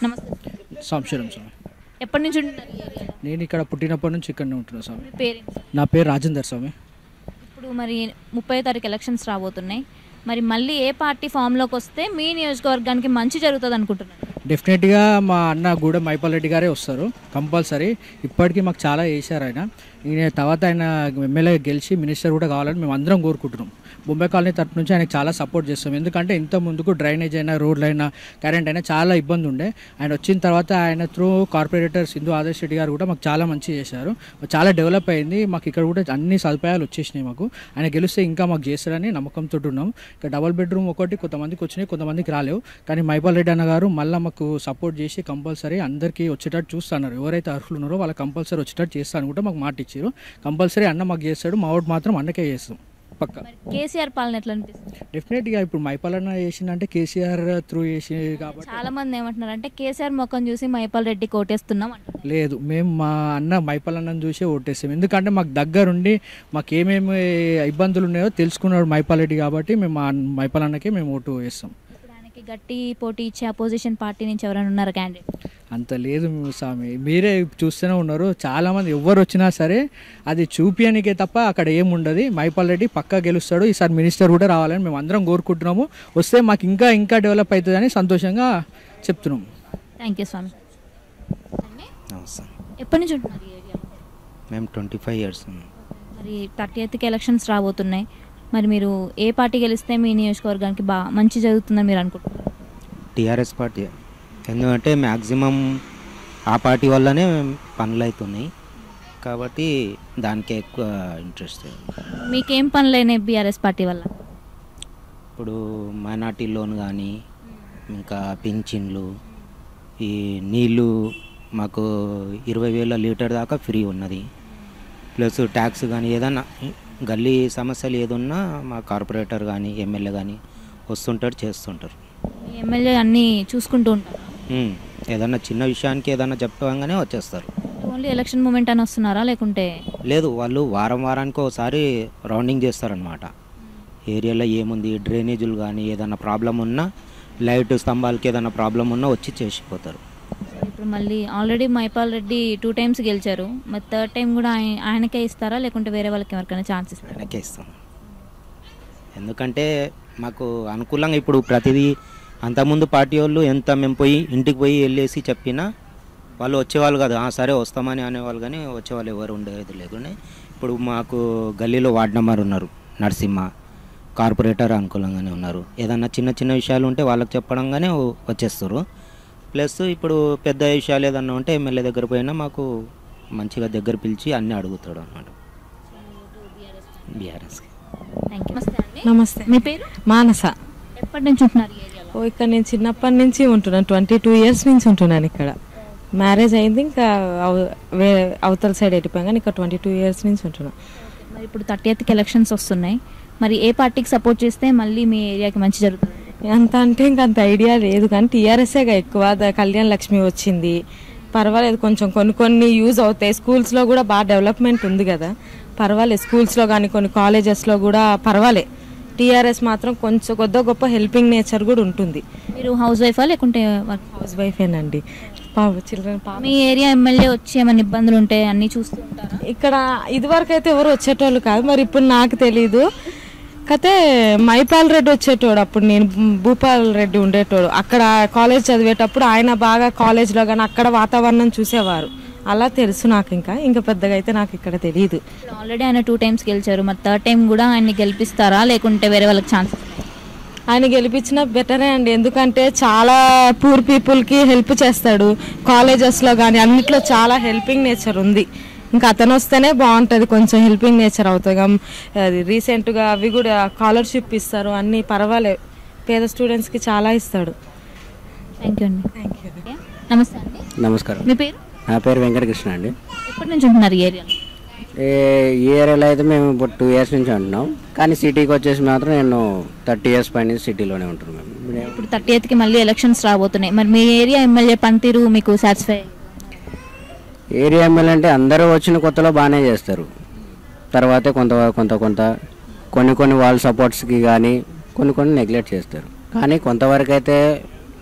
నమస్తే. సంశయం స్వామి. ఎప్పటి నుంచి ఉంటున్నారు ఈ ఏరియాలో? నేను ఇక్కడ పుట్టినప్పటి నుంచి ఇక్కడనే ఉంటున్నా స్వామి. మీ పేరేంటి? నా పేరు రాజేందర్ స్వామి. ఇప్పుడు మరి 30వ తారీఖు ఎలక్షన్స్ రాబోతున్నాయి. మరి మళ్ళీ ఏ పార్టీ ఫామ్లోకి వస్తే మీ నియోజకవర్గానికి మంచి జరుగుతుంది అనుకుంటున్నారు? డెఫినెట్గా మా అన్న కూడా మైపాల్ రెడ్డి గారే వస్తారు కంపల్సరీ. ఇప్పటికీ మాకు చాలా చేశారు ఆయన. తర్వాత ఆయన ఎమ్మెల్యే గెలిచి మినిస్టర్ కూడా కావాలని మేము అందరం కోరుకుంటున్నాం. బొంబాయి కాలనీ తరపు నుంచి ఆయనకు చాలా సపోర్ట్ చేస్తాం. ఎందుకంటే ఇంత ముందుకు డ్రైనేజ్ అయినా రోడ్లు అయినా కరెంట్ అయినా చాలా ఇబ్బంది ఉండే. ఆయన వచ్చిన తర్వాత ఆయన త్రూ కార్పొరేటర్ సింధు ఆదర్శ్ రెడ్డి గారు కూడా మాకు చాలా మంచి చేశారు. చాలా డెవలప్ అయింది. మాకు ఇక్కడ కూడా అన్ని సదుపాయాలు వచ్చేసినాయి. మాకు ఆయన గెలిస్తే ఇంకా మాకు చేస్తారని నమ్మకంతో ఉన్నాం. ఇక్కడ డబుల్ బెడ్రూమ్ ఒకటి కొంతమందికి వచ్చినాయి, కొంతమందికి రాలేవు. కానీ మైపాల్ రెడ్డి అన్న గారు మళ్ళీ మాకు సపోర్ట్ చేసి కంపల్సరీ అందరికీ వచ్చేటట్టు చూస్తున్నారు. ఎవరైతే అర్హులు ఉన్నారో వాళ్ళ కంపల్సరీ వచ్చేటట్టు చేస్తాను కూడా మాకు మాట ఇచ్చారు. కంపల్సరీ అన్న మాకు చేస్తాడు. మా ఓటు మాత్రం అన్నకే చేస్తాం పక్క. కేసీఆర్ పాలన ఎట్లా అనిపిస్తుంది? డెఫినెట్గా ఇప్పుడు మైపాల్ అన్న చేసిందంటే కేసీఆర్ త్రూ చేసి కాబట్టి చాలా మంది ఏమంటున్నారు అంటే కేసీఆర్ ముఖం చూసి మైపాల్ రెడ్డి కోటేస్తున్నాం అంటారు. లేదు, మేము మా అన్న మైపాల్ అన్నను చూసే ఓటేస్తాం. ఎందుకంటే మాకు దగ్గరుండి మాకు ఏమేమి ఇబ్బందులు ఉన్నాయో తెలుసుకున్నాడు మైపాల్ రెడ్డి కాబట్టి మేము మా మైపాల్ అన్నకే మేము ఓటు వేస్తాం. ఇప్పుడు ఆయనకి గట్టి పోటీ ఇచ్చే అపోజిషన్ పార్టీ నుంచి ఎవరైనా ఉన్నారు క్యాండిడేట్? అంత లేదు స్వామి, మీరే చూస్తూనే ఉన్నారు. చాలామంది ఎవరు వచ్చినా సరే అది చూపియనికే తప్ప అక్కడ ఏముండదు. మైపాల్ రెడ్డి పక్కా గెలుస్తాడు. ఈసారి మినిస్టర్ కూడా రావాలని మేము అందరం కోరుకుంటున్నాము. వస్తే మాకు ఇంకా ఇంకా డెవలప్ అవుతుందని సంతోషంగా చెప్తున్నాము. థ్యాంక్ యూ స్వామి. నమస్తే. ఎప్పటి నుంచి ఉంటున్నారు ఈ ఏరియాలో? మేము 25 years. మరి 30th ఎలక్షన్స్ రాబోతున్నాయి. మరి మీరు ఏ పార్టీ గెలిస్తే మీ నియోజకవర్గానికి మంచి జరుగుతుందని మీరు అనుకుంటున్నారు? TRS party. ఎందుకంటే మ్యాక్సిమం ఆ పార్టీ వల్లనే పనులు అవుతున్నాయి కాబట్టి దానికే ఎక్కువ ఇంట్రెస్ట్. మీకేం పనులైనాయి బీఆర్ఎస్ పార్టీ వల్ల? ఇప్పుడు మైనార్టీ లోన్ కానీ, ఇంకా పింఛన్లు, ఈ నీళ్ళు మాకు 20,000 లీటర్ దాకా ఫ్రీ ఉన్నది. ప్లస్ ట్యాక్స్ కానీ ఏదన్నా గల్లీ సమస్యలు ఏదున్నా మా కార్పొరేటర్ కానీ ఎమ్మెల్యే కానీ వస్తుంటారు, చేస్తుంటారు. ఎమ్మెల్యే అన్నీ చూసుకుంటూ ఉంటారు. ఏదన్నా చిన్న విషయానికి ఏదన్నా చెప్పగానే వచ్చేస్తారు. ఓన్లీ ఎలక్షన్ మూమెంట్ అని వస్తున్నారా లేకుంటే? లేదు, వాళ్ళు వారానికి ఒకసారి రౌండింగ్ చేస్తారనమాట. ఏరియాలో ఏముంది, డ్రైనేజీలు కానీ ఏదైనా ప్రాబ్లం ఉన్నా, లైట్ స్తంభాలకి ఏదైనా ప్రాబ్లం ఉన్నా వచ్చి చేసిపోతారు. ఇప్పుడు మళ్ళీ ఆల్రెడీ మైపాల్ రెడ్డి 2 times గెలిచారు. మరి 3rd time కూడా ఆయనకే ఇస్తారా లేకుంటే వేరే వాళ్ళకి ఎవరికైనా ఛాన్స్ ఇస్తారా? ఆయనకే ఇస్తాం. ఎందుకంటే మాకు అనుకూలంగా ఇప్పుడు ప్రతిదీ అంతకుముందు పార్టీ వాళ్ళు ఎంత మేము ఇంటికి పోయి వెళ్ళేసి చెప్పినా వాళ్ళు వచ్చేవాళ్ళు కాదు. సరే వస్తామని అనేవాళ్ళు, కానీ వచ్చేవాళ్ళు ఎవరు ఉండేది లేకుండా ఇప్పుడు మాకు గల్లీలో వార్డ్ నెంబర్ ఉన్నారు నరసింహ, కార్పొరేటర్ అనుకూలంగానే ఉన్నారు. ఏదన్నా చిన్న చిన్న విషయాలు ఉంటే వాళ్ళకి చెప్పడంగానే వచ్చేస్తారు. ప్లస్ ఇప్పుడు పెద్ద విషయాలు ఏదన్నా ఉంటే ఎమ్మెల్యే దగ్గర పోయినా మాకు మంచిగా దగ్గర పిలిచి అన్నీ అడుగుతాడు అన్నమాట. బీఆర్ఎస్కి. నమస్తే. మీ పేరు? మానస. ఎప్పటి నుంచి ఉంటున్నారు ఈ ఏరియాలో? ఇక్కడ నేను చిన్నప్పటి నుంచి ఉంటున్నాను. 22 years నుంచి ఉంటున్నాను ఇక్కడ. మ్యారేజ్ అయింది ఇంకా అవతల సైడ్ వెళ్ళిపోయాం, కానీ ఇక్కడ 22 years నుంచి ఉంటున్నాను. మరి ఇప్పుడు 30th ఎలక్షన్స్ వస్తున్నాయి. మరి ఏ పార్టీకి సపోర్ట్ చేస్తే మళ్ళీ మీ ఏరియాకి మంచి జరుగుతుంది? అంత అంటే ఇంకా అంత ఐడియా లేదు, కానీ టీఆర్ఎస్ఏగా ఎక్కువ. కళ్యాణ్ లక్ష్మి వచ్చింది, పర్వాలేదు. కొంచెం కొన్ని యూజ్ అవుతాయి. స్కూల్స్లో కూడా బాగా డెవలప్మెంట్ ఉంది కదా, పర్వాలేదు. స్కూల్స్లో కానీ కొన్ని కాలేజెస్లో కూడా పర్వాలేదు. టీఆర్ఎస్ మాత్రం కొంచెం కొద్ది గొప్ప హెల్పింగ్ నేచర్ కూడా ఉంటుంది. మీరు హౌస్ వైఫా లేకుంటే? హౌస్ వైఫేనండి. చిల్డ్రన్. మీ ఏరియా ఎమ్మెల్యే వచ్చి ఏమైనా ఇబ్బందులు ఉంటే అన్నీ చూస్తూ ఉంటారా? ఇక్కడ ఇదివరకు అయితే ఎవరు వచ్చేటోళ్ళు కాదు, మరి ఇప్పుడు నాకు తెలీదు. కతే మైపాల్ రెడ్డి వచ్చేటోడు, అప్పుడు నేను భూపాల్ రెడ్డి ఉండేటోడు. అక్కడ కాలేజ్ చదివేటప్పుడు ఆయన బాగా కాలేజ్లో కానీ అక్కడ వాతావరణం చూసేవారు. అలా తెలుసు నాకు. ఇంకా పెద్దగా అయితే నాకు ఇక్కడ తెలియదు. ఆల్రెడీ ఆయన 2 times గెలిచారు. మరి 3rd time కూడా ఆయన్ని గెలిపిస్తారా లేకుంటే వేరే వాళ్ళకి ఛాన్స్? ఆయన గెలిపించినా బెటరే అండి. ఎందుకంటే చాలా పూర్ పీపుల్కి హెల్ప్ చేస్తాడు. కాలేజెస్లో కానీ అన్నిట్లో చాలా హెల్పింగ్ నేచర్ ఉంది. ఇంకా అతను వస్తేనే బాగుంటుంది, కొంచెం హెల్పింగ్ నేచర్ అవుతుంది. అది రీసెంట్గా అవి కూడా స్కాలర్షిప్ ఇస్తారు, అన్నీ పర్వాలేదు. పేద స్టూడెంట్స్కి చాలా ఇస్తాడు. థ్యాంక్ యూ అండి. Thank you. నమస్తే అండి. నమస్కారం. మీ పేరు? నా పేరు వెంకటకృష్ణ అండి. ఎప్పటి నుంచి ఉంటున్నారు ఈ ఏరియాలో? ఈ ఏరియాలో అయితే మేము ఇప్పుడు 2 years నుంచి ఉంటున్నాం, కానీ సిటీకి వచ్చేసి మాత్రం నేను 30 years పైన సిటీలోనే ఉంటున్నాం. ఇప్పుడు 30th మళ్ళీ ఎలక్షన్స్ రాబోతున్నాయి. మరి మీ ఏరియా ఎమ్మెల్యే పనితీరు మీకు సాటిస్ఫై? ఏరియా ఎమ్మెల్యే అంటే అందరూ వచ్చిన కొత్తలో బాగానే చేస్తారు, తర్వాతే కొన్ని వాళ్ళ సపోర్ట్స్కి కానీ కొన్ని నెగ్లెక్ట్ చేస్తారు. కానీ కొంతవరకు అయితే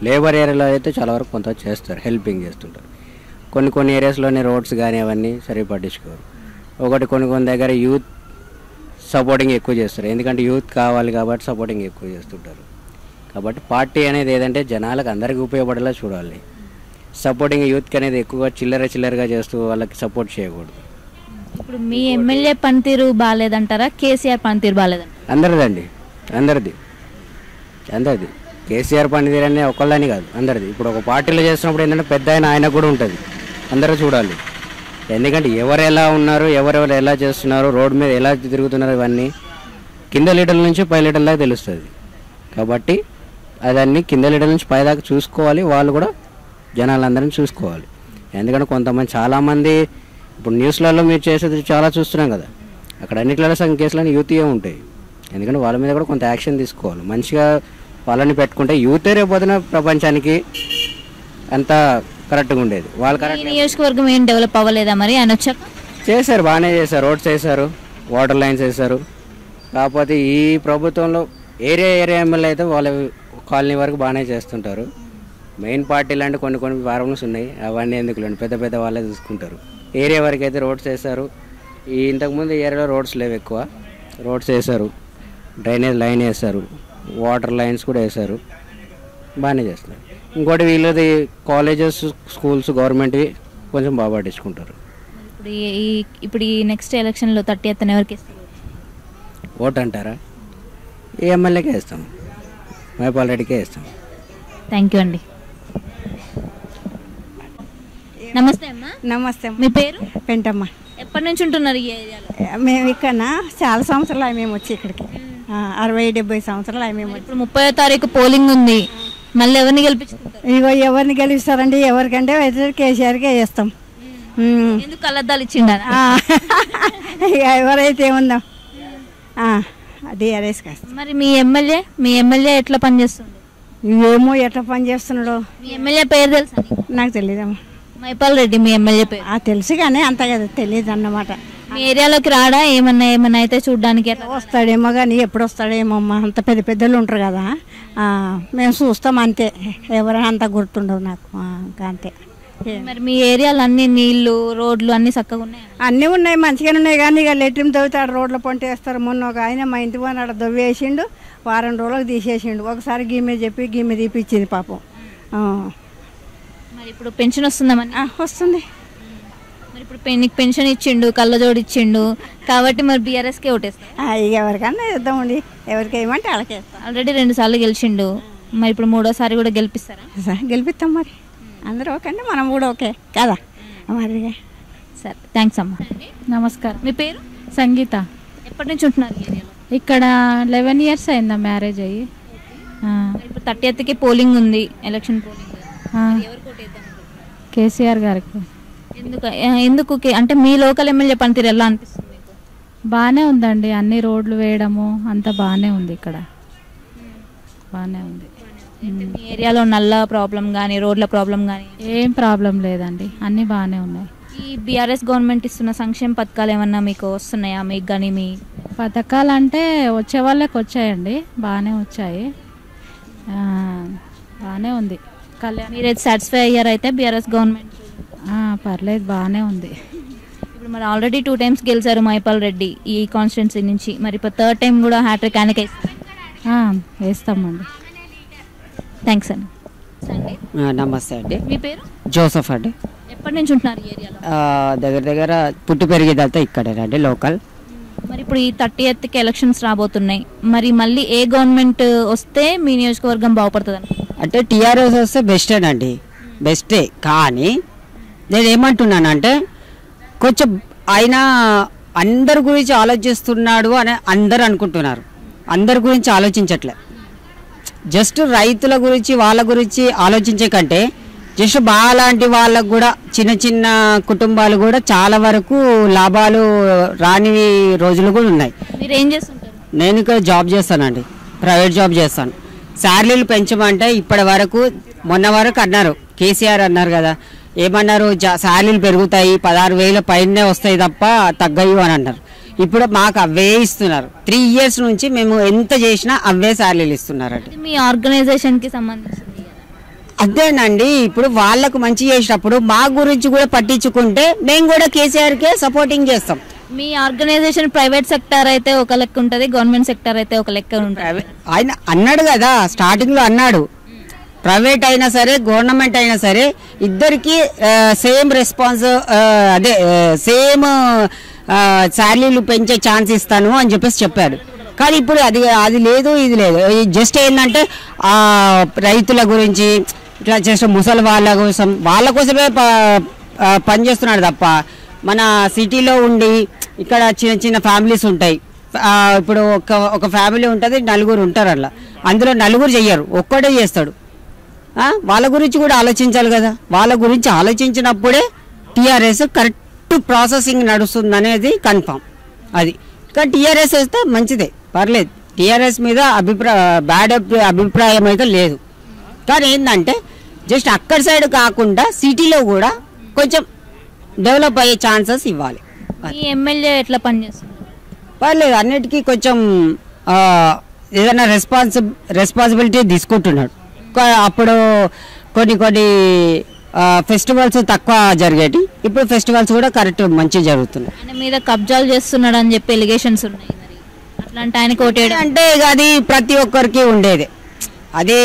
లేబర్ ఏరియాలో అయితే చాలా వరకు కొంత చేస్తారు, హెల్పింగ్ చేస్తుంటారు. కొన్ని ఏరియాస్లోనే రోడ్స్ కానీ అవన్నీ సరిగ్గా పట్టించుకోరు. కొన్ని దగ్గర యూత్ సపోర్టింగ్ ఎక్కువ చేస్తారు, ఎందుకంటే యూత్ కావాలి కాబట్టి సపోర్టింగ్ ఎక్కువ చేస్తుంటారు. కాబట్టి పార్టీ అనేది ఏదంటే జనాలకు అందరికీ ఉపయోగపడేలా చూడాలి. సపోర్టింగ్ యూత్కి అనేది ఎక్కువగా చిల్లరగా చేస్తూ వాళ్ళకి సపోర్ట్ చేయకూడదు. ఇప్పుడు మీ ఎమ్మెల్యే పనితీరు బాగాలేదంటారా, కేసీఆర్ పనితీరు బాగాలేదంటారా? అందరిది కేసీఆర్ పనితీరు అనేది ఒకళ్ళని కాదు, అందరిది. ఇప్పుడు ఒక పార్టీలో చేస్తున్నప్పుడు ఏంటంటే పెద్ద ఆయన కూడా ఉంటుంది, అందరూ చూడాలి. ఎందుకంటే ఎవరు ఎలా ఉన్నారు, ఎవరెవరు ఎలా చేస్తున్నారు, రోడ్డు మీద ఎలా తిరుగుతున్నారు, ఇవన్నీ కింద లీటర్ల నుంచి పై లీటర్ల దాకా తెలుస్తుంది. కాబట్టి అదన్నీ కింద లీటర్ల నుంచి పై దాకా చూసుకోవాలి, వాళ్ళు కూడా జనాలందరినీ చూసుకోవాలి. ఎందుకంటే కొంతమంది చాలామంది ఇప్పుడు న్యూస్లలో మీరు చేసేది చాలా చూస్తున్నాం కదా, అక్కడ అన్నిట్లలో సగం కేసులని యూత్యే ఉంటాయి. ఎందుకంటే వాళ్ళ మీద కూడా కొంత యాక్షన్ తీసుకోవాలి. మంచిగా వాళ్ళని పెట్టుకుంటే యూతే రేపొద్దున ప్రపంచానికి అంతా కరెక్ట్గా ఉండేది. వాళ్ళు కరెక్ట్. నియోజకవర్గం ఏం డెవలప్ అవ్వలేదా మరి ఆయన వచ్చాక? చేశారు, బాగానే చేశారు. రోడ్స్ వేశారు, వాటర్ లైన్స్ వేశారు. కాకపోతే ఈ ప్రభుత్వంలో ఏరియా ఎమ్మెల్యే అయితే వాళ్ళ కాలనీ వరకు బాగానే చేస్తుంటారు. మెయిన్ పార్టీలు అంటే కొన్ని ప్రాబ్లమ్స్ ఉన్నాయి, అవన్నీ ఎందుకులేండి, పెద్ద వాళ్ళే చూసుకుంటారు. ఏరియా వరకు అయితే రోడ్స్ వేశారు. ఇంతకుముందు ఏరియాలో రోడ్స్ లేవు, ఎక్కువ రోడ్స్ వేశారు, డ్రైనేజ్ లైన్ వేశారు, వాటర్ లైన్స్ కూడా వేశారు, బాగానే చేస్తున్నారు. ఇంకోటి వీళ్ళది కాలేజెస్, స్కూల్స్ గవర్నమెంట్వి కొంచెం బాగా పట్టించుకుంటారు. ఇప్పుడు ఈ నెక్స్ట్ ఎలక్షన్లో 30th ఎవరికి ఇస్తారు ఓటు అంటారా? ఏ ఎమ్మెల్యేకే ఇస్తాం, మైపాల్ రెడ్డికే ఇస్తాం. థ్యాంక్ యూ అండి. నమస్తే అమ్మా. నమస్తే. మీ పేరు? పెంటమ్మ. ఎప్పటి నుంచి ఉంటున్నారు ఈ ఏరియాలో? మేము ఇక్కడ చాలా సంవత్సరాలు అవి మేము వచ్చి ఇక్కడికి 60-70 సంవత్సరాలు అవి మేము. ఇప్పుడు 30వ తారీఖు పోలింగ్ ఉంది, మళ్ళీ ఎవరిని గెలిపించుకుంటారు? ఇగో ఎవరిని గెలిపిస్తారండి, ఎవరికంటే కేసీఆర్కే వేస్తాం. ఎందుకు కలద్దాలు ఇచ్చిండ? ఇక ఎవరైతే ఏముందాం డిఆర్ఎస్ కాస్త. మరి మీ ఎమ్మెల్యే ఎట్లా పనిచేస్తుంది? ఏమో ఎట్లా పని చేస్తున్నాడో. మీ ఎమ్మెల్యే పేరు తెలుసా? నాకు తెలియదమ్మా. మైపాల్ రెడ్డి మీ ఎమ్మెల్యే పేరు? తెలుసు కానీ అంత కదా తెలియదు అన్నమాట. మీ ఏరియాలోకి రాడా? ఏమన్నా అయితే చూడడానికి వస్తాడేమో కానీ ఎప్పుడు వస్తాడేమో అమ్మా, అంత పెద్దలు ఉంటారు కదా, మేము చూస్తాం అంతే. ఎవరైనా అంత గుర్తుండవు నాకు, ఇంకా అంతే. మరి మీ ఏరియాలో అన్ని నీళ్లు, రోడ్లు అన్ని చక్కగా ఉన్నాయి? అన్నీ ఉన్నాయి, మంచిగానే ఉన్నాయి. కానీ ఇక లెట్రిన్ తవ్వుతాడు, రోడ్ల పంట వేస్తారు. మొన్న ఒక ఆయన మా ఇంటి పోయినాడు, దవ్వేసిండు, వారం రోజులకు తీసేసిండు. ఒకసారి గిమ్మె చెప్పి గిమ్మె తీపిచ్చింది పాపం. మరి ఇప్పుడు పెన్షన్ వస్తుందామని? వస్తుంది. మరి ఇప్పుడు నీకు పెన్షన్ ఇచ్చిండు, కళ్ళజోడు ఇచ్చిండు కాబట్టి మరి బీఆర్ఎస్కే ఓటేస్తాం. ఇక ఎవరికన్నా ఇద్దామండి, ఎవరికి ఏమంటే వాళ్ళకి వేస్తాం. ఆల్రెడీ 2 సార్లు గెలిచిండు, మరి ఇప్పుడు 3వ సారి కూడా గెలిపిస్తారా? గెలిపిస్తాం. మరి అందరూ ఓకే అండి, మనం కూడా ఓకే కదా మరి. సరే, థ్యాంక్స్ అమ్మా. నమస్కారం. మీ పేరు? సంగీత. ఎప్పటి నుంచి ఉంటున్నారు ఈ ఏరియాలో? ఇక్కడ 11 years అయిందా మ్యారేజ్ అయ్యి. ఇప్పుడు 30th పోలింగ్ ఉంది, ఎలక్షన్ పోలింగ్. కేసీఆర్ గారికి. ఎందుకు అంటే మీ లోకల్ ఎమ్మెల్యే పనితీరు ఎలా అనిపిస్తుంది మీకు? బాగానే ఉందండి, అన్ని రోడ్లు వేయడము అంతా బాగానే ఉంది, ఇక్కడ బాగానే ఉంది. మీ ఏరియాలో నల్ల ప్రాబ్లం కానీ, రోడ్ల ప్రాబ్లం కానీ? ఏం ప్రాబ్లం లేదండి, అన్నీ బాగానే ఉన్నాయి. ఈ బీఆర్ఎస్ గవర్నమెంట్ ఇస్తున్న సంక్షేమ పథకాలు ఏమన్నా మీకు వస్తున్నాయా? మీకు కానీ మీ పథకాలు అంటే వచ్చే వాళ్ళకి వచ్చాయండి, బాగానే వచ్చాయి, బాగానే ఉంది. మీరైతే సాటిస్ఫై అయ్యారు అయితే బీఆర్ఎస్ గవర్నమెంట్? పర్లేదు, బాగానే ఉంది. ఇప్పుడు మరి ఆల్రెడీ 2 times గెలిచారు మైపాల్ రెడ్డి ఈ కాన్స్టిట్యున్సీ నుంచి, మరి ఇప్పుడు 3rd time కూడా హ్యాట్రిక్ ఆయనకే ఇస్తారు? వేస్తామండి. థ్యాంక్స్ అండి. నమస్తే అండి. మీ పేరు? జోసఫ్ అండి. ఎప్పటి నుంచి ఉంటున్నారు ఈ ఏరియాలో? దగ్గర పుట్టి పెరిగేదంతా ఇక్కడేనండి, లోకల్. మరి ఇప్పుడు ఈ 30th ఎలక్షన్స్ రాబోతున్నాయి, మరి మళ్ళీ ఏ గవర్నమెంట్ వస్తే మీ నియోజకవర్గం బాగుపడుతుంది? అంటే టీఆర్ఎస్ వస్తే బెస్టేనండి, బెస్టే. కానీ నేను ఏమంటున్నానంటే కొంచెం ఆయన అందరి గురించి ఆలోచిస్తున్నాడు అని అందరు అనుకుంటున్నారు, అందరి గురించి ఆలోచించట్లే. జస్ట్ రైతుల గురించి వాళ్ళ గురించి ఆలోచించే కంటే జస్ట్ బాలాంటి వాళ్ళకు కూడా చిన్న కుటుంబాలు కూడా చాలా వరకు లాభాలు రాని రోజులు కూడా ఉన్నాయి. మీరు ఏం చేస్తుంటారు? నేను ఇక్కడ జాబ్ చేస్తానండి, ప్రైవేట్ జాబ్ చేస్తాను. శాలరీలు పెంచమంటే ఇప్పటి వరకు మొన్న వరకు అన్నారు, కేసీఆర్ అన్నారు కదా, ఏమన్నారు, శాలరీలు పెరుగుతాయి 16,000 పైనే వస్తాయి తప్ప తగ్గవు అని అన్నారు. ఇప్పుడు మాకు అవే ఇస్తున్నారు. 3 years నుంచి మేము ఎంత చేసినా అవే శాలరీలు ఇస్తున్నారండి. మీ ఆర్గనైజేషన్కి సంబంధించింది? అదేనండి, ఇప్పుడు వాళ్ళకు మంచి చేసినప్పుడు మా గురించి కూడా పట్టించుకుంటే మేము కూడా కేసీఆర్కే సపోర్టింగ్ చేస్తాం. మీ ఆర్గనైజేషన్ ప్రైవేట్ సెక్టర్ అయితే ఒక లెక్క ఉంటుంది, గవర్నమెంట్ సెక్టర్ అయితే ఒక లెక్క ఉంటుంది. ఆయన అన్నాడు కదా, స్టార్టింగ్లో అన్నాడు, ప్రైవేట్ అయినా సరే గవర్నమెంట్ అయినా సరే ఇద్దరికి సేమ్ రెస్పాన్స్, అదే సేమ్ శాలరీలు పెంచే ఛాన్స్ ఇస్తాను అని చెప్పాడు. కానీ ఇప్పుడు అది లేదు, ఇది లేదు. జస్ట్ ఏంటంటే రైతుల గురించి ఇట్లా చేసిన ముసలి వాళ్ళ కోసమే పనిచేస్తున్నాడు తప్ప మన సిటీలో ఉండి ఇక్కడ చిన్న చిన్న ఫ్యామిలీస్ ఉంటాయి. ఇప్పుడు ఒక ఫ్యామిలీ ఉంటుంది, నలుగురు ఉంటారు, అలా అందులో నలుగురు చెయ్యరు, ఒక్కడే చేస్తాడు. వాళ్ళ గురించి కూడా ఆలోచించాలి కదా. వాళ్ళ గురించి ఆలోచించినప్పుడే టీఆర్ఎస్ కరెక్ట్ ప్రాసెసింగ్ నడుస్తుంది అనేది కన్ఫామ్. అది కానీ టీఆర్ఎస్ వేస్తే మంచిదే, పర్లేదు. టీఆర్ఎస్ మీద బ్యాడ్ అభిప్రాయం అయితే లేదు. కానీ ఏంటంటే జస్ట్ అక్కడ సైడ్ కాకుండా సిటీలో కూడా కొంచెం డెవలప్ అయ్యే ఛాన్సెస్ ఇవ్వాలి. ఈ ఎమ్మెల్యే ఎట్లా పనిచేస్తుంది? పర్లేదు, అన్నిటికీ కొంచెం ఏదైనా రెస్పాన్సిబిలిటీ తీసుకుంటున్నాడు. అప్పుడు కొన్ని ఫెస్టివల్స్ తక్కువ జరిగేటి, ఇప్పుడు ఫెస్టివల్స్ కూడా కరెక్ట్ మంచిగా జరుగుతున్నాయి. ఆయన మీద కబ్జాలు చేస్తున్నాడు అని చెప్పి ఎలిగేషన్స్ ఉన్నాయి. అట్లాంటి ఆయనకి ఓటేయడం అంటే అది ప్రతి ఒక్కరికి ఉండేదే, అది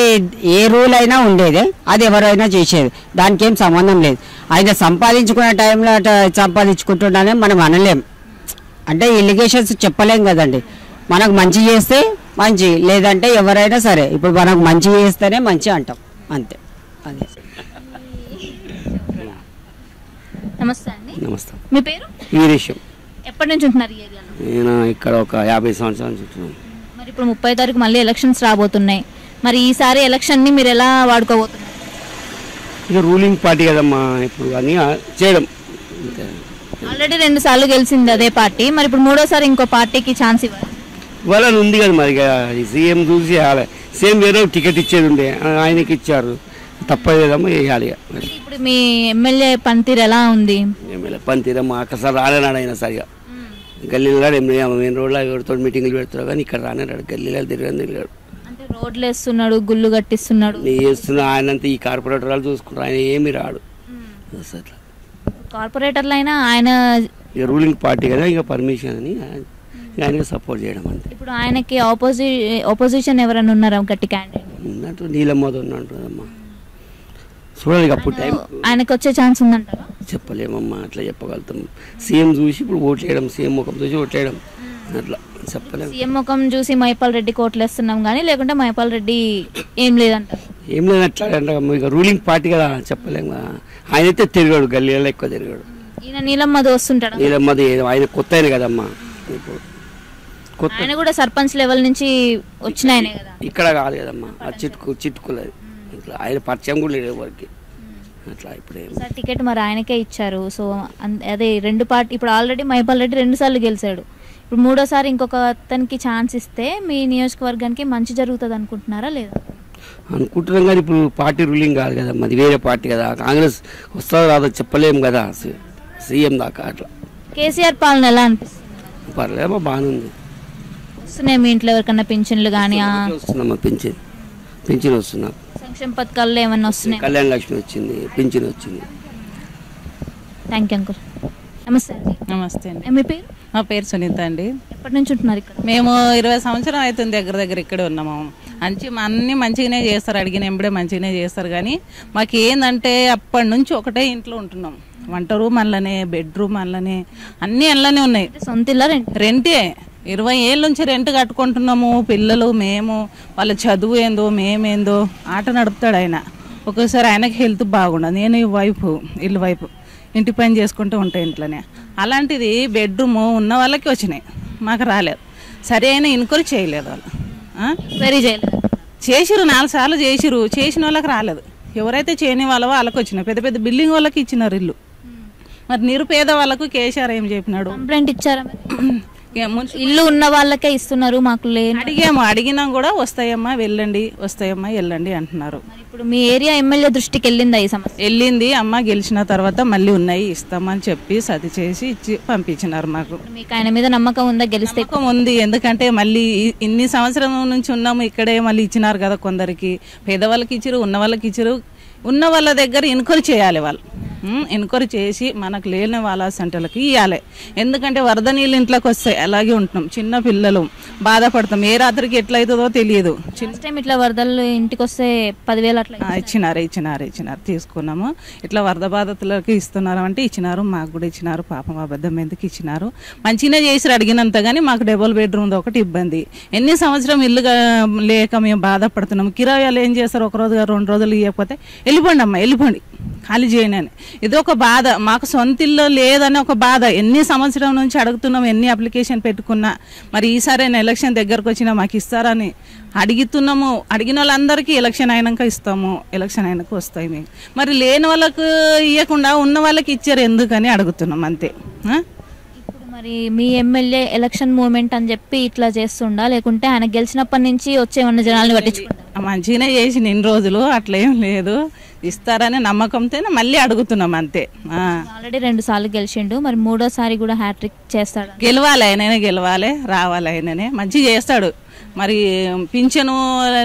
ఏ రూల్ అయినా ఉండేదే, అది ఎవరైనా చేసేది, దానికి ఏం సంబంధం లేదు. ఆయన సంపాదించుకునే టైంలో సంపాదించుకుంటున్నానే మనం అనలేం. అంటే ఎలిగేషన్స్ చెప్పలేం కదండి. మనకు మంచి చేస్తే మంచి, లేదంటే ఎవరైనా సరే ఇప్పుడు మనకు మంచి చేస్తేనే మంచి అంటాం, అంతే. అదే. నమస్తే అండి. నమస్తే. మీ పేరు? వీరేశం. ఎప్పటి నుంచి ఉంటున్నారు ఈ ఏరియాలో? నేను ఇక్కడ ఒక 50 సంవత్సరాల నుంచి ఉంటున్నాను. మరి ఇప్పుడు 30 తారీఖు మళ్ళీ ఎలక్షన్స్ రాబోతున్నాయి. మరి ఈసారి ఎలక్షన్ని మీరు ఎలా వాడుకోబోతున్నారు? ఇక రూలింగ్ పార్టీ కదమ్మా ఇప్పుడు అన్నీ చేయడం. ఆల్రెడీ 2 సార్లు గెలిచింది అదే పార్టీ, మరి ఇప్పుడు 3వసారి ఇంకో పార్టీకి ఛాన్స్ ఇవ్వాలి. వాళ్ళని ఉంది కదా మరి, సీఎం చూసి సేమ్ వేరే టికెట్ ఇచ్చేది ఉండే, ఆయనకి ఇచ్చారు, తప్పలేదమ్మా, వేయాలి. ఇప్పుడు మీ ఎమ్మెల్యే పనితీరు ఎలా ఉంది? ఎమ్మెల్యే పనితీరమ్మా అక్కసారి రాలేనాడు ఆయన సరిగా. గల్లీలో మెయిన్ రోడ్లో ఎవరితో మీటింగ్లు పెడుతున్నారు, కానీ ఇక్కడ రానేరాడు, గల్లీలో తిరిగాడు. అంటే రోడ్లు వేస్తున్నాడు, గుళ్ళు కట్టిస్తున్నాడు, వేస్తున్నా. ఆయనంతా ఈ కార్పొరేటర్ వాళ్ళు చూసుకుంటారు, ఆయన ఏమి రాడు. అట్లా కార్పొరేటర్లు అయినా ఆయన రూలింగ్ పార్టీ కదా, ఇక పర్మిషన్ అని ఆయనకి సపోర్ట్ చేయడం అంతే. ఇప్పుడు ఆయనకి ఆపోజిషన్ ఎవరైనా ఉన్నారా గట్టి క్యాండిడేట్? ఉన్నట్టు నీలమ్మది ఉన్నట్టుమ్మా, చూడాలి అప్పుడు టైం. ఆయనకు వచ్చే ఛాన్స్ ఉందంటారా? చెప్పలేమమ్మా, అట్లా చెప్పగలుగుతాం. సీఎం చూసి ఇప్పుడు ఓట్లేయడం, సీఎం ముఖం చూసి ఓట్లేయడం, అట్లా చెప్పలేము. సీఎం ముఖం చూసి మైపాల్ రెడ్డి కోట్లేస్తున్నాం కానీ, లేకుంటే మైపాల్ రెడ్డి ఏం లేదంటారు? ఏం లేదు అట్లా అంటే ఇక రూలింగ్ పార్టీ కదా, చెప్పలేము కదా. ఆయన అయితే తిరిగాడు, గల్లీలో ఎక్కువ తిరిగాడు. ఈయన నీలమ్మది వస్తుంటాడు. నీలమ్మది ఆయన కొత్త ఆయన కదమ్మా, ఇప్పుడు కొత్త. ఆయన కూడా సర్పంచ్ లెవెల్ నుంచి వచ్చిన ఆయనే కదా, ఇక్కడ కాదు కదమ్మా, చిట్టుకులేదు. ఇట్లా ఆయన పరిచయం కూడా లేదు ఎవరికి. అట్లా ఇప్పుడు టికెట్ మరి ఆయనకే ఇచ్చారు. సో అదే 2 పార్టీ, ఇప్పుడు ఆల్రెడీ మైపాల్ రెడ్డి 2 సార్లు గెలిచాడు, ఇప్పుడు 3వసారి ఇంకొక అతనికి ఛాన్స్ ఇస్తే మీ నియోజకవర్గానికి మంచి జరుగుతుంది అనుకుంటున్నారా లేదా? అనుకుంటున్నాం, కానీ ఇప్పుడు పార్టీ రూలింగ్ కాదు కదా, అది వేరే పార్టీ కదా. కాంగ్రెస్ వస్తుందో రాదో చెప్పలేము కదా, సీఎం దాకా. అట్లా కేసీఆర్ పాలన ఎలా అనిపిస్తుంది? పర్లేదమ్మా, బాగానే ఉంది. వస్తున్నాయి మీ ఇంట్లో ఎవరికన్నా పింఛన్లు కానీ? వస్తుందమ్మా, పింఛన్ వస్తున్నా. సంక్షేమ పథకాల్లో ఏమన్నా వస్తున్నాయి? కళ్యాణ లక్ష్మి వచ్చింది, పింఛన్ వచ్చింది. Thank you uncle. నమస్తే అండి. నమస్తే అండి. మీ పేరు? మా పేరు సునీత అండి. ఎప్పటి నుంచి ఉంటున్నారు ఇక్కడ? మేము 20 సంవత్సరం అవుతుంది దగ్గర ఇక్కడే ఉన్నాము. అన్నీ మంచిగానే చేస్తారు, అడిగిన ఎంబడే మంచిగానే చేస్తారు. కానీ మాకు ఏంటంటే అప్పటి నుంచి ఒకటే ఇంట్లో ఉంటున్నాం. వంట రూమ్ అందులోనే, బెడ్రూమ్ అందులోనే, అన్నీ అందులోనే ఉన్నాయి. సొంత ఇల్లా? రెంటే. 20 ఏళ్ళ నుంచి రెంట్ కట్టుకుంటున్నాము. పిల్లలు, మేము, వాళ్ళ చదువు ఏందో, మేమేందో. ఆట నడుపుతాడు ఆయన. ఒక్కోసారి ఆయనకి హెల్త్ బాగుండదు. నేను ఇల్లు వైపు ఇంటి పని చేసుకుంటూ ఉంటాయి ఇంట్లోనే. అలాంటిది బెడ్రూమ్ ఉన్న వాళ్ళకి వచ్చినాయి, మాకు రాలేదు. సరే అయినా ఇన్క్వైరీ చేయలేదు వాళ్ళు. చేసిరు 4 సార్లు చేసిన వాళ్ళకి రాలేదు. ఎవరైతే చేయని వాళ్ళకి వచ్చినాయి. పెద్ద పెద్ద బిల్డింగ్ వాళ్ళకి ఇచ్చినారు ఇల్లు. మరి నిరుపేద వాళ్ళకు కేసీఆర్ ఏం చెప్పినాడు? కంప్లైంట్ ఇచ్చారా? ఇల్లు ఉన్న వాళ్ళకే ఇస్తున్నారు, మాకు లేదు. అడిగినా కూడా వస్తాయమ్మా వెళ్ళండి అంటున్నారు. ఇప్పుడు మీ ఏరియా ఎమ్మెల్యే దృష్టికి వెళ్ళిందా ఈ సమస్య? వెళ్ళింది అమ్మ. గెలిచిన తర్వాత మళ్ళీ ఉన్నాయి ఇస్తామని చెప్పి సతి చేసి ఇచ్చి పంపించినారు మాకు. మీకు ఆయన మీద నమ్మకం ఉందా? గెలిస్తే నమ్మకం ఉంది. ఎందుకంటే మళ్ళీ ఇన్ని సంవత్సరం నుంచి ఉన్నాము ఇక్కడే, మళ్ళీ ఇచ్చినారు కదా కొందరికి. పేదవాళ్ళకి ఇచ్చిరు, ఉన్న వాళ్ళకి ఇచ్చిరు. ఉన్న వాళ్ళ దగ్గర ఎన్క్వైరీ చేయాలి వాళ్ళు. ఎన్క్వైరీ చేసి మనకు లేని వాళ్ళ సెంటర్లకి ఇవ్వాలి. ఎందుకంటే వరద నీళ్ళు ఇంట్లోకి వస్తాయి, అలాగే ఉంటున్నాం. చిన్న పిల్లలు బాధపడతాం, ఏ రాత్రికి ఎట్లా అవుతుందో తెలియదు. టైం ఇట్లా వరదలు ఇంటికి వస్తే 10,000 అట్లా ఇచ్చినారు తీసుకున్నాము. ఇట్లా వరద బాధితులకి ఇస్తున్నారు అంటే ఇచ్చినారు, మాకు కూడా ఇచ్చినారు. పాపం అబద్ధం ఎందుకు ఇచ్చినారు, మంచిగానే చేసి అడిగినంత. కానీ మాకు డబుల్ బెడ్రూమ్ ఒకటి ఇబ్బంది. ఎన్ని సంవత్సరం ఇల్లు లేక మేము బాధపడుతున్నాము. కిరాయాలు ఏం చేస్తారు, ఒక రోజు 2 రోజులు ఇవ్వకపోతే వెళ్ళిపోండి అమ్మ వెళ్ళిపోండి, ఖాళీ చేయనని. ఇది ఒక బాధ, మాకు సొంత ఇల్లు లేదని ఒక బాధ. ఎన్ని సంవత్సరం నుంచి అడుగుతున్నాం, ఎన్ని అప్లికేషన్ పెట్టుకున్నా. మరి ఈసారి ఎలక్షన్ దగ్గరకు వచ్చినా మాకు ఇస్తారని అడుగుతున్నాము. అడిగిన వాళ్ళందరికీ ఎలక్షన్ అయినాక ఇస్తాము, ఎలక్షన్ అయినాక వస్తాయి మేము. మరి లేని వాళ్ళకు ఇవ్వకుండా ఉన్న వాళ్ళకి ఇచ్చారు ఎందుకని అడుగుతున్నాం అంతే. ఇప్పుడు మరి మీ ఎమ్మెల్యే ఎలక్షన్ మూమెంట్ అని చెప్పి ఇట్లా చేస్తుండా, లేకుంటే ఆయన గెలిచినప్పటి నుంచి వచ్చే ఉన్న జనాల్ని పట్టించుకుంటా? మంచిగానే చేసిన ఇన్ని రోజులు, అట్లేం లేదు. ఇస్తారని నమ్మకంతో మళ్ళీ అడుగుతున్నాం అంతే. ఆల్రెడీ 2 సార్లు గెలిచిండు, మరి 3వ సారి కూడా హ్యాట్రిక్ చేస్తాడు. గెలవాలి ఆయననే, గెలవాలి, రావాలి ఆయననే. మంచిగా చేస్తాడు. మరి పింఛను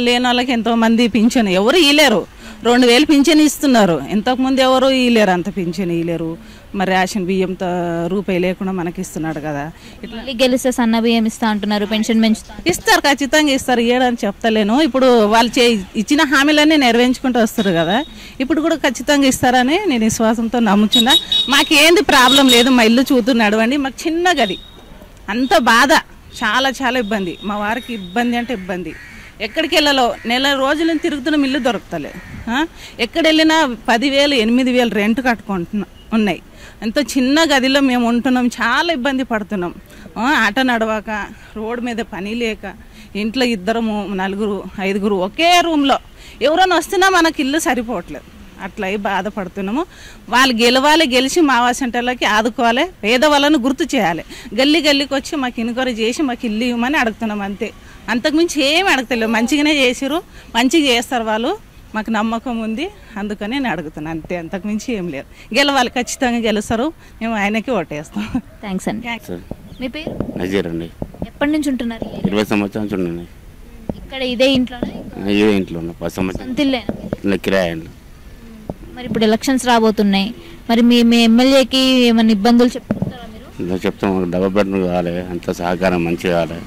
లేని వాళ్ళకి ఎంతోమంది పింఛను ఎవరు ఇవ్వలేరు. 2,000 పింఛన్ ఇస్తున్నారు, ఇంతకుముందు ఎవరు ఇవ్వలేరు, అంత పింఛన్ ఇవ్వలేరు. మరి రేషన్ బియ్యంతో రూపాయి లేకుండా మనకి ఇస్తున్నాడు కదా. ఇట్లా గెలిస్తే సన్న బియ్యం ఇస్తా అంటున్నారు, పెన్షన్ పెంచుతారు. ఇస్తారు, ఖచ్చితంగా ఇస్తారు. ఏడని చెప్తలేను. ఇప్పుడు వాళ్ళు ఇచ్చిన హామీలన్నీ నెరవేర్చుకుంటూ వస్తారు కదా, ఇప్పుడు కూడా ఖచ్చితంగా ఇస్తారని నేను విశ్వాసంతో నమ్ముతున్నా. మాకేంది ప్రాబ్లం లేదు, మా ఇల్లు చూస్తున్నాడు అండి. మాకు చిన్న గది, అంత బాధ, చాలా చాలా ఇబ్బంది. మా వారికి ఇబ్బంది అంటే ఇబ్బంది. ఎక్కడికి వెళ్ళాలో, నెల రోజులు తిరుగుతున్న ఇల్లు దొరుకుతలే. ఎక్కడ వెళ్ళినా 10,000 8,000 రెంట్ కట్టుకుంటున్నా ఉన్నాయి. ఎంతో చిన్న గదిలో మేము ఉంటున్నాం, చాలా ఇబ్బంది పడుతున్నాం. ఆట నడవాక, రోడ్డు మీద పని లేక, ఇంట్లో 2 4 5 ఒకే రూమ్లో ఎవరైనా వస్తున్నా మనకి ఇల్లు సరిపోవట్లేదు. అట్లా బాధపడుతున్నాము. వాళ్ళు గెలవాలి, గెలిచి మావా సెంటర్లకి ఆదుకోవాలి, పేదవాళ్ళను గుర్తు చేయాలి. గల్లీకి వచ్చి మాకు ఇన్క్వైరీ చేసి మాకు ఇల్లు ఇవ్వమని అడుగుతున్నాం అంతే. అంతకుమించి ఏమి అడగలేదు. మంచిగానే చేసిరు, మంచిగా చేస్తారు వాళ్ళు, మాకు నమ్మకం ఉంది, అందుకని నేను అడుగుతున్నాను అంతే. అంతకుమించి ఏం లేదు. గెలవాలి, ఖచ్చితంగా గెలుస్తారు, మేము ఆయనకి ఓటేస్తాం. థ్యాంక్స్ అండి. మీ పేరు? నజీర్ అండి. ఎప్పటి నుంచి ఉంటున్నారు? 20 సంవత్సరాల నుంచి ఉన్నాను ఇక్కడ. ఇదే ఇంట్లో? ఇదే ఇంట్లో ఉన్నా 10 సంవత్సరాలు కిరాయి. మరి ఇప్పుడు ఎలక్షన్స్ రాబోతున్నాయి, మరి మీ ఎమ్మెల్యేకి ఏమైనా ఇబ్బందులు చెప్తారా మీరు? చెప్తాం, డబుల్ బెడ్రూమ్ కావాలి, అంత సహకారం మంచిగా కావాలి,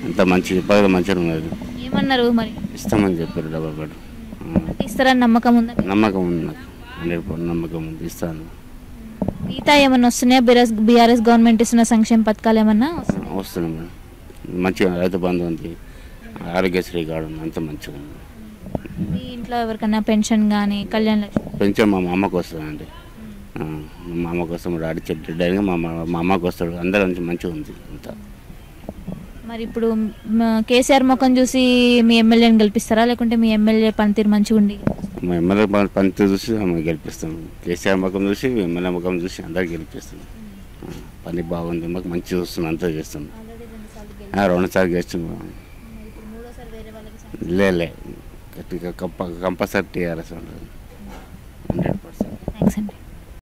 అంత మంచి ఇబ్బంది మంచిగా ఉన్నది. ఏమన్నారు మరి? ఇస్తామని చెప్పారు, డబుల్ బెడ్రూమ్ ఇస్తారని నమ్మకం ఉందా? నమ్మకం ఉంది, నాకు 100% నమ్మకం ఉంది, ఇస్తాను. మిగతా ఏమన్నా వస్తున్నాయా? బీఆర్ఎస్ గవర్నమెంట్ ఇస్తున్న సంక్షేమ పథకాలు ఏమన్నా వస్తున్నాయి మేడం. మంచిగా రైతు బంధు ఉంది, ఆరోగ్యశ్రీ కార్డు ఉంది, అంత మంచిగా ఉంది. మీ ఇంట్లో ఎవరికైనా పెన్షన్ కానీ కళ్యాణ లక్ష్మి? పెన్షన్ మా అమ్మకు వస్తుందండి. మా అమ్మకు వస్తాం, డాడీ చెడ్డ మా అమ్మకు వస్తాడు, అందరూ మంచిగా ఉంది అంతా. మరి ఇప్పుడు కేసీఆర్ ముఖం చూసి మీ ఎమ్మెల్యేని గెలిపిస్తారా, లేకుంటే మీ ఎమ్మెల్యే పనితీరు మంచిగా ఉండి? మా ఎమ్మెల్యే పనితీరు చూసి గెలిపిస్తాం. కేసీఆర్ ముఖం చూసి, ఎమ్మెల్యే ముఖం చూసి అందరూ గెలిపిస్తాం. పని బాగుంది, మాకు మంచి చూస్తున్నాం, అంతా చేస్తాం. 2 సార్లు గెలుస్తున్నాం. లే కంపల్సరీ టీఆర్ఎస్ ఉంటుంది 100%. థ్యాంక్స్ అండి.